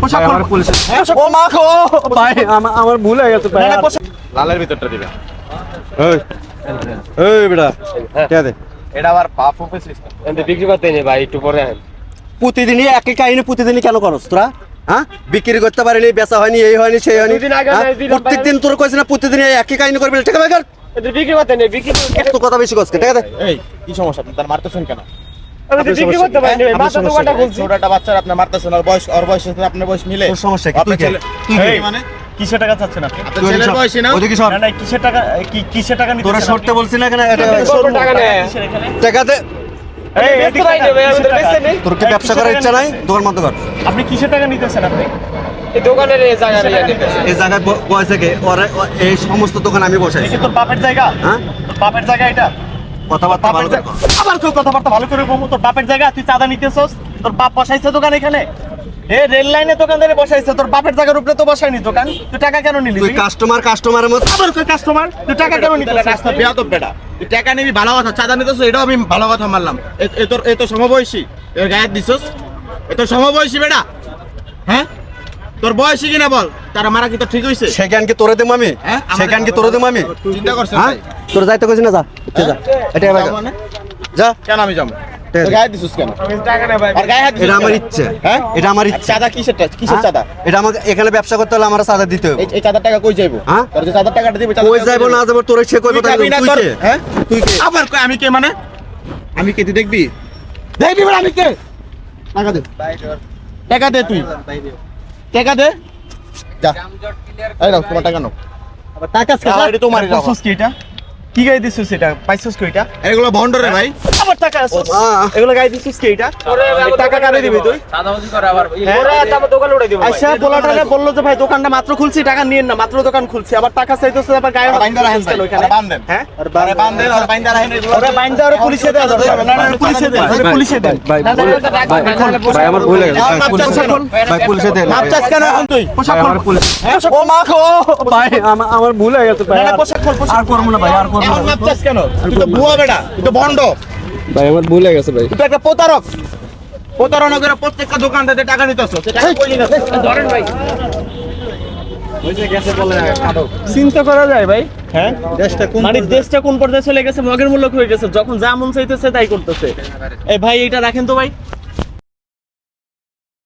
পোশাক খোল। আমার পুলিশ ও মা গো ভাই আমার ভুল হয়ে গেছে ভাই। লালের ভিতরটা দিবেন। এই এই বেটা কে দে এটা আবার পাপ অফ সিস্টেম। এন্ড বিক্রি করতে নেই ভাই, একটু পরে আন। প্রতিদিনই একই কাহিনী প্রতিদিনই কেন করস তোরা? হ্যাঁ, বিক্রি করতে পারিনি, বেচা হয়নি, এই হয়নি সেই হয়নি। দুদিন আগে হ্যাঁ? নাই দিলাম ভাই। প্রত্যেকদিন তোর কইছ না প্রতিদিন একই কাহিনী করবি, ঠিক আছে? এন্ড বিক্রি করতে নেই, বিক্রি একটু কথা বেশি কস, ঠিক আছে? এই কি সমস্যা আপনি তার মারতেছেন কেন? আমি তো বিক্রি করতে পারি না, বাচ্চা দোকানটা খুলছি। ছোটটা বাচ্চার আপনি মারতেছেন, ওর বয়স সাথে আপনার বয়স মিলে? তোর সমস্যা কি? তুই আপনার কে? ছেলে তুই কে? এই মানে কিসের টাকা চাচ্ছেন আপনি? আপনার ছেলের বয়সী না? ওদিকে সর। না না, কিসের টাকা, কিসের টাকা নিতে তোরা চান সরতে আপনি? বলছি না কেন? এটা করবো টাকা নেই। কিসের এখানে? টাকা দে। এই, ব্যস্ত এদিকে ভাই টাকা, নেবে, আমাদের কিসের ব্যস্ত টাকা? নেই। তোর কি এই, ব্যবসা কিসের করার টাকা ইচ্ছা নাই? নিতেছেন? দোকান বন্ধ কর। আপনি কিসের টাকা নিতেছেন আপনি? এই দোকানের এই জায়গা নিয়ে নিতেছে। এই জায়গায় বয়সে কে? এই সমস্ত দোকান আমি বসাই। এটা কি তোর বাপের জায়গা? হ্যাঁ, তোর বাপের জায়গা এটা? কথাবার্তা ভালো বাপের করে কর। জায়গা, আবার কেউ কথাবার্তা ভালো করে বলবো। তোর বাপের জায়গা, তুই চাঁদা নিতেছস? তোর বাপ বসাইছে দোকান এখানে? এ রেল লাইনে দোকানদারে বসাইছে, তোর বাপের জায়গার উপরে তো বসায়নি দোকান। তুই টাকা কেন নিলি? তুই কাস্টমারের মতো আবার কই কাস্টমার? তুই টাকা কেন নিতে? রাস্তা বেয়াদব বেটা। তুই টাকা নিবি ভালো কথা, চাঁদা নিতেছ এটাও আমি ভালো কথা মানলাম। এ তো সমবয়সী, এর গায়ে দিছস, এ তো সমবয়সী বেটা। হ্যাঁ, তোর বয়সী কিনা বল, তারা মারা কি তো ঠিক হইছে? সেখান কি তোরে দেবো আমি? হ্যাঁ? সেখান কি তোরে দেবো আমি? চিন্তা করছেন হ্যাঁ, ভাই? তোর যাইতে কইছি না, যা যা, এটা এবার মানে যা। কেন আমি যাবো? ঠিক আছে। তোর গায়ে দিছস কেন? আমি টাকা নেই ভাই। আর গায়ে হাত দিছস এটা আমার কেন? ইচ্ছে। হ্যাঁ, এটা আমার ইচ্ছে। চাঁদা কিসের হ্যাঁ? চাঁদা? এটা আমাকে এখানে ব্যবসা করতে হলে আমার চাঁদা দিতে হবে। এই চাঁদার টাকা কই যাইবো? হ্যাঁ? তোর যে চাঁদার টাকাটা দিবি, কই যাইবো না যাবো তোরে সে কইবো, তুই তাই খাবি না তুই তোর? কে? হ্যাঁ? তুই কে? আবার কই আমি কে মানে? আমি কে তুই দেখবি? দেখবি বলে আমি কে? টাকা দে। টাকা দে তুই। টাকা দে। যা। এই নাও তোমার টাকা নাও। টাকা এটা তোমারই রাখো। কি এটা? কি গায়ে দিছিস এটা? পাইছিস কি এটা? এগুলো ভন্ডরে ভাই। আবার টাকা এগুলো গায়ে দিছিস কি এটা? এই টাকা কারে দিবি তুই? সাদাবাজি করে আবার হ্যাঁ? ওরে তারপর দোকান উড়াই দিব। আচ্ছা, পোলাটারে বললো যে ভাই দোকানটা মাত্র খুলছি, টাকা নিয়েন না, মাত্র দোকান খুলছি, আবার টাকা চাইতেছে, আবার গায়ে হাত বাইন্দা রাখেন দিতেছে ভাই। ওইখানে। আরে বান্ধেন। হ্যাঁ? আরে বান্ধেন আর বাইন্দা রাখেন এগুলো। ওরে বাইন্দা, ওরে পুলিশে দেন, না না পুলিশে দেন, ওরে পুলিশে দেন। ভাই না, না, ভুল- না, না, ভাই ভাই আমার ভুল হয়ে গেছে। আর মাপ চাচ্ছ কেন? ভাই পুলিশে দেন। মাপ চাচ্ছ কেন এখন তুই? ভাই, আমার পুলিশ ও মা গো ভাই আমার ভুল হয়ে গেছে ভাই। না, না, পোশাক খোল, পোশাক আর করবো না ভাই, আর করবো এখন না মাপ চাচ্ছ কেন? তুই তো বুয়া বেটা, তুই তো ভন্ড। ভাই, আমার ভুল হয়ে গেছে ভাই। তুই তো একটা প্রতারক। প্রতারণা করে প্রত্যেকটা দোকানদারে টাকা নিতেছ। টাকা কই নিতেছ? ধরেন ভাই। চিন্তা করা যায় ভাই। হ্যাঁ, মানে দেশটা কোন পর্যায়ে চলে গেছে, মগের মূল্য হয়ে গেছে, যখন যা মন চাইতেছে তাই করতেছে। এই ভাই এটা রাখেন তো ভাই।